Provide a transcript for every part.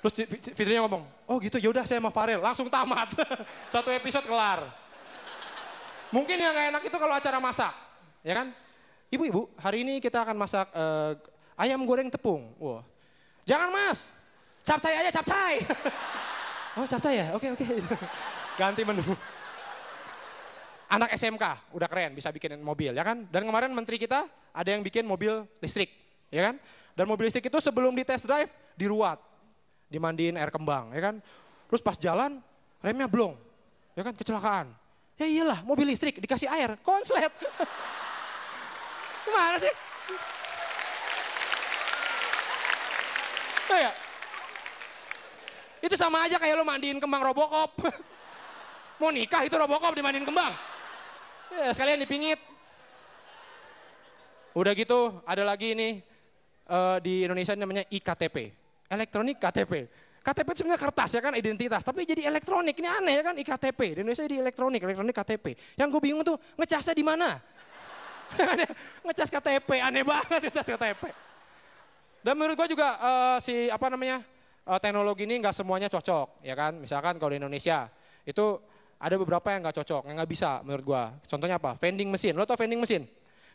Terus Fitrinya ngomong, oh gitu yaudah saya sama Farel, langsung tamat. Satu episode kelar. Mungkin yang gak enak itu kalau acara masak, ya kan? Ibu-ibu, hari ini kita akan masak ayam goreng tepung. Wah. Jangan mas, capcay aja capcay. Oh capcay ya, oke. Ganti menu. Anak SMK, udah keren, bisa bikin mobil ya kan? Dan kemarin menteri kita ada yang bikin mobil listrik, ya kan? Dan mobil listrik itu sebelum di test drive, diruat. Dimandiin air kembang, ya kan? Terus pas jalan, remnya blong, ya kan? Kecelakaan. Ya iyalah, mobil listrik dikasih air, konslet. Gimana sih? Ya. Itu sama aja kayak lo mandiin kembang Robocop. Mau nikah itu Robocop dimandiin kembang. Ya sekalian dipingit. Udah gitu ada lagi ini di Indonesia namanya iKTP. Elektronik KTP. KTP itu sebenarnya kertas ya kan identitas. Tapi jadi elektronik ini aneh ya kan iKTP. Di Indonesia jadi elektronik KTP. Yang gue bingung tuh ngecasnya di mana? Ngecas KTP aneh banget ngecas KTP. Dan menurut gue juga teknologi ini nggak semuanya cocok ya kan. Misalkan kalau di Indonesia itu ada beberapa yang nggak cocok, yang nggak bisa menurut gua. Contohnya apa? Vending mesin. Lo tau vending mesin?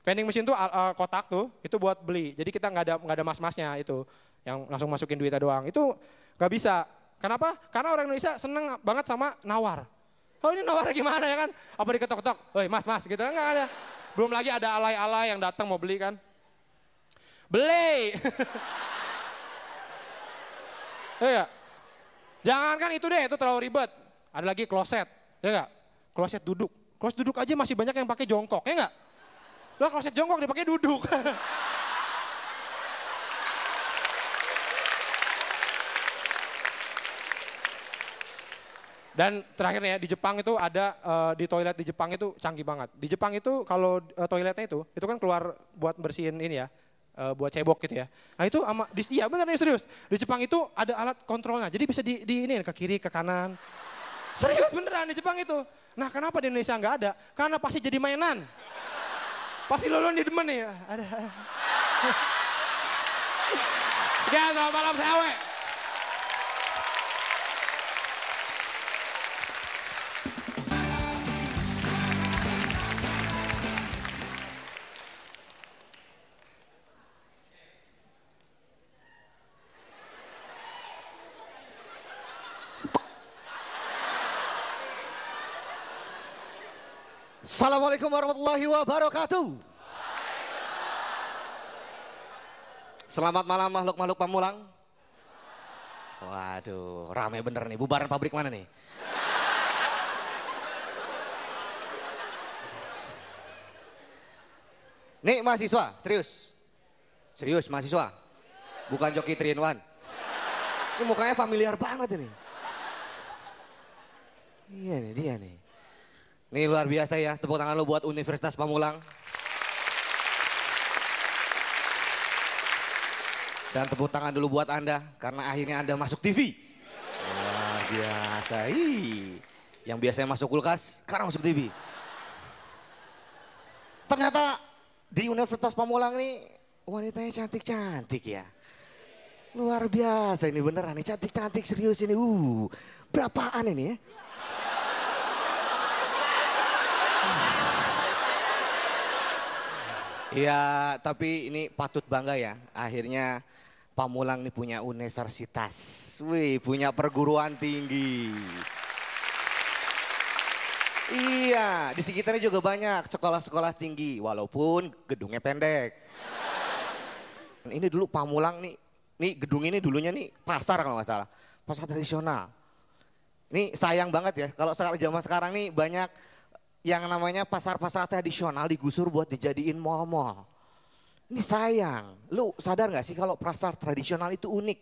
Vending mesin tuh kotak tuh, itu buat beli. Jadi kita nggak ada mas-masnya itu, yang langsung masukin duitnya doang. Itu nggak bisa. Kenapa? Karena orang Indonesia seneng banget sama nawar. Oh ini nawarnya gimana ya kan? Apa diketok-ketok? Woi mas gitu nggak ada. Belum lagi ada alay-alay yang datang mau beli kan? Beli. Ya. Jangan kan itu deh, itu terlalu ribet. Ada lagi kloset. Ya enggak? Kloset duduk. Kloset duduk aja masih banyak yang pakai jongkok, ya enggak? Lah kloset jongkok dipakai duduk. Dan terakhirnya di Jepang itu ada di toilet di Jepang itu canggih banget. Di Jepang itu kalau toiletnya itu kan keluar buat bersihin ini ya, buat cebok gitu ya. Nah itu iya benar nih serius. Di Jepang itu ada alat kontrolnya, jadi bisa di ini ke kiri ke kanan. Serius beneran di Jepang itu. Nah kenapa di Indonesia nggak ada? Karena pasti jadi mainan. Pasti lo di demen nih. Ada. Ya selamat malam saya Awe. Assalamualaikum warahmatullahi wabarakatuh. Selamat malam makhluk-makhluk Pamulang. Waduh, rame bener nih. Bubaran pabrik mana nih? Nih mahasiswa, serius. Serius mahasiswa. Bukan joki 3 in 1. Ini mukanya familiar banget ini. Iya nih dia nih. Ini luar biasa ya, tepuk tangan lo buat Universitas Pamulang. Dan tepuk tangan dulu buat Anda, karena akhirnya Anda masuk TV. Luar biasa, yang biasanya masuk kulkas, sekarang masuk TV. Ternyata di Universitas Pamulang nih, wanitanya cantik-cantik ya. Luar biasa ini beneran nih, cantik-cantik serius ini. Berapaan ini ya? Ya, tapi ini patut bangga ya. Akhirnya Pamulang ini punya universitas. Wih, punya perguruan tinggi. Iya, di sekitarnya juga banyak sekolah-sekolah tinggi. Walaupun gedungnya pendek. Ini dulu Pamulang nih gedung ini dulunya nih pasar kalau nggak salah. Pasar tradisional. Ini sayang banget ya, kalau zaman sekarang nih banyak yang namanya pasar-pasar tradisional digusur buat dijadiin mall-mall. Ini sayang. Lu sadar gak sih kalau pasar tradisional itu unik?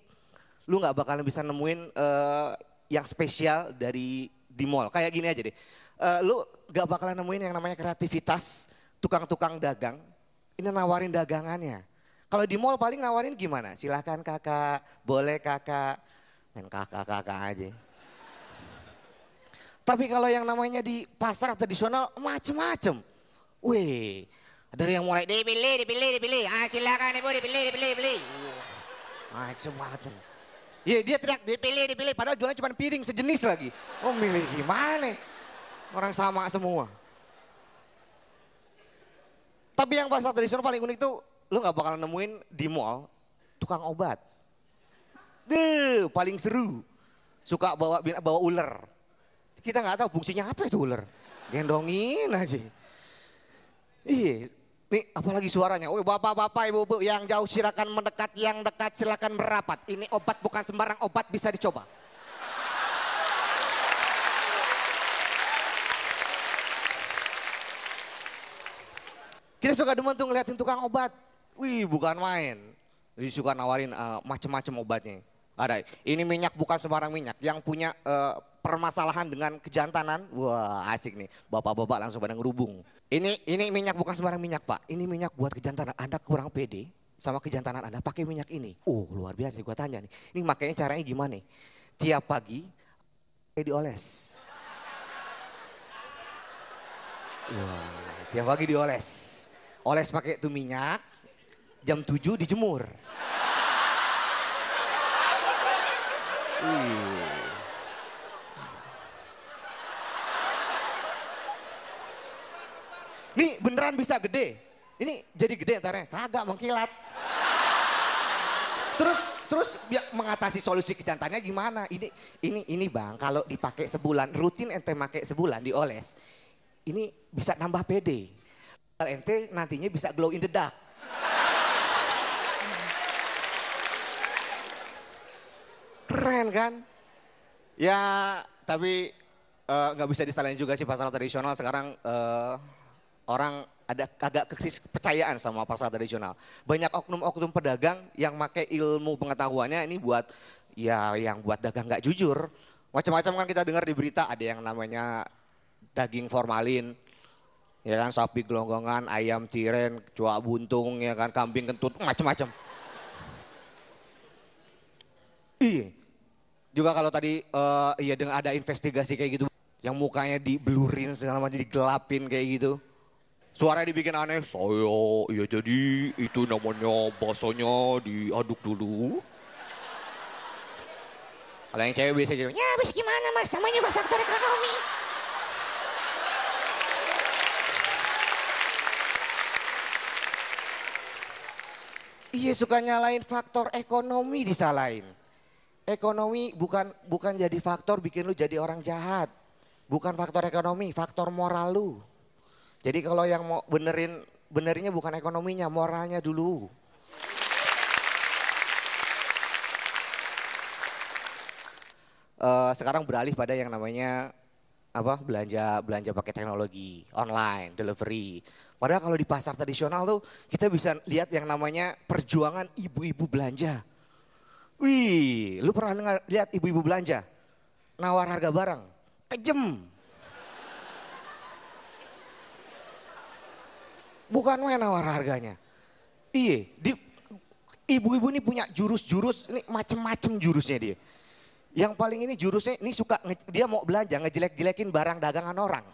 Lu gak bakalan bisa nemuin yang spesial di mall. Kayak gini aja deh. Lu gak bakalan nemuin yang namanya kreativitas tukang-tukang dagang. Ini nawarin dagangannya. Kalau di mall paling nawarin gimana? Silahkan kakak, boleh kakak. Main kakak-kakak aja. Tapi kalau yang namanya di pasar tradisional macem-macem. Wih, dari yang mulai dipilih. Ah silakan ibu dipilih. Macem-macem. Iya dia teriak dipilih, padahal jualnya cuma piring sejenis lagi. Oh milih gimana? Orang sama semua. Tapi yang pasar tradisional paling unik tuh, lu gak bakal nemuin di mall tukang obat. Paling seru. Suka bawa ular. Kita nggak tahu fungsinya apa itu ular. Gendongin aja. Iya, nih apalagi suaranya. Woi bapak-bapak, ibu-ibu yang jauh silakan mendekat, yang dekat silakan merapat. Ini obat bukan sembarang obat, bisa dicoba. Kita suka demen tuh ngeliatin tukang obat. Wih bukan main. Jadi suka nawarin macem-macem obatnya. Ada, ini minyak bukan sembarang minyak. Yang punya permasalahan dengan kejantanan, wah asik nih. Bapak-bapak langsung pada ngerubung. Ini minyak bukan sembarang minyak pak. Ini minyak buat kejantanan. Anda kurang pede sama kejantanan Anda pakai minyak ini. Oh luar biasa, gua tanya nih. Ini makanya caranya gimana? Tiap pagi dioles. Wah, tiap pagi dioles. Oles pakai itu minyak, jam 7 dijemur. Nih beneran bisa gede. Ini jadi gede ntarnya, kagak mengkilat. Terus mengatasi solusi kejantannya gimana? Ini bang, kalau dipakai sebulan, rutin ente pakai sebulan dioles, ini bisa nambah pede. Ente nantinya bisa glow in the dark. Keren kan? Ya tapi nggak bisa disalahin juga sih pasar tradisional sekarang orang ada agak krisis kepercayaan sama pasar tradisional. Banyak oknum-oknum pedagang yang pakai ilmu pengetahuannya ini buat ya yang buat dagang nggak jujur. Macam-macam kan kita dengar di berita ada yang namanya daging formalin. Ya kan sapi gelonggongan, ayam tiren, cuak buntung, ya kan kambing kentut, macam-macam. Iya. Juga kalau tadi iya dengan ada investigasi kayak gitu, yang mukanya diblurin segala macam, digelapin kayak gitu. Suaranya dibikin aneh, iya jadi itu namanya baksonya diaduk dulu. Kalau yang cewek biasa gitu, ya habis gimana mas, namanya faktor ekonomi. Iya suka nyalain faktor ekonomi disalahin. Ekonomi bukan jadi faktor bikin lu jadi orang jahat. Bukan faktor ekonomi, faktor moral lu. Jadi kalau yang mau benerinnya bukan ekonominya, moralnya dulu. Sekarang beralih pada yang namanya belanja pakai teknologi online, delivery. Padahal kalau di pasar tradisional tuh kita bisa lihat yang namanya perjuangan ibu-ibu belanja. Wih, lu pernah lihat ibu-ibu belanja? Nawar harga barang, kejem. Bukan main nawar harganya. Iya, ibu-ibu ini punya jurus-jurus, ini macem-macem jurusnya dia. Yang paling ini jurusnya, ini suka dia mau belanja ngejelek-jelekin barang dagangan orang.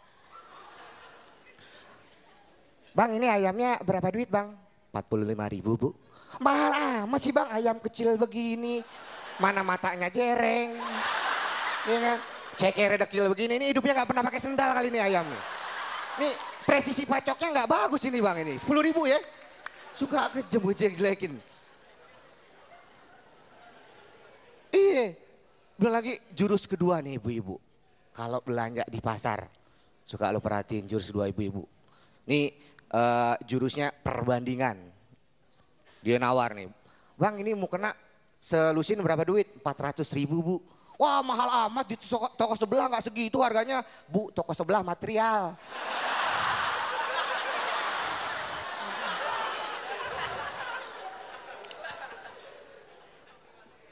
Bang ini ayamnya berapa duit bang? 45.000 bu. Mahal amat sih bang ayam kecil begini. Mana matanya jereng. Ya kan? Cekernya dekil begini, ini hidupnya gak pernah pakai sendal kali ini ayamnya. Ini presisi pacoknya gak bagus ini bang ini. 10.000 ya. Suka kejem jelekin. Iya. Belum lagi jurus kedua nih ibu-ibu. Kalau belanja di pasar. Suka lo perhatiin jurus kedua ibu-ibu. Nih jurusnya perbandingan. Dia nawar nih. Bang ini mau kena selusin berapa duit? 400.000 bu. Wah mahal amat di toko sebelah gak segitu harganya. Bu toko sebelah material.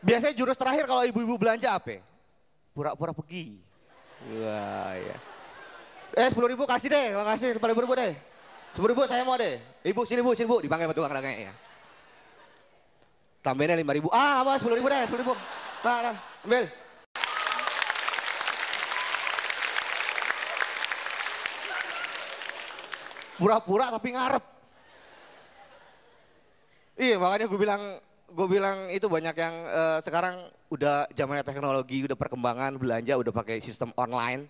Biasanya jurus terakhir kalau ibu-ibu belanja apa? Pura-pura pergi. Wah ya. 10.000 kasih deh, makasih kepada ibu-ibu deh. 10.000 saya mau deh. Ibu sini bu, dipanggil sama tukang dagangnya ya. Tambahinnya 5.000. Mas 10.000 deh, 10.000. Nah, ambil. Pura-pura tapi ngarep. Iya makanya gue bilang gue bilang itu banyak yang sekarang udah zamannya teknologi, udah perkembangan belanja, udah pakai sistem online.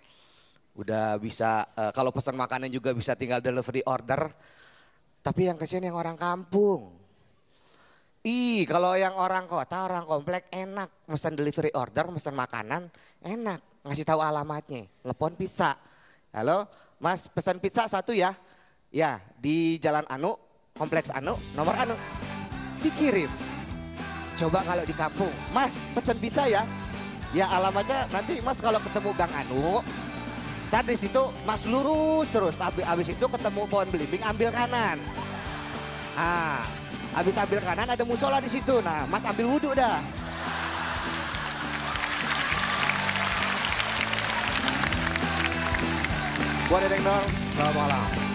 Udah bisa, kalau pesan makanan juga bisa tinggal delivery order. Tapi yang kasihan yang orang kampung. Kalau yang orang kota, orang komplek enak. Pesan delivery order, pesan makanan enak. Ngasih tahu alamatnya, telepon pizza. Halo, Mas pesan pizza 1 ya. Ya, di Jalan Anu, Kompleks Anu, nomor Anu. Dikirim. Coba kalau di kampung, Mas pesan pizza ya. Ya alamatnya nanti Mas kalau ketemu Gang Anu, tadi situ Mas lurus terus, habis itu ketemu pohon belimbing ambil kanan. Ah, habis ambil kanan ada musola di situ. Nah, Mas ambil wudhu dah. Gua Dedeng Dor, selamat malam.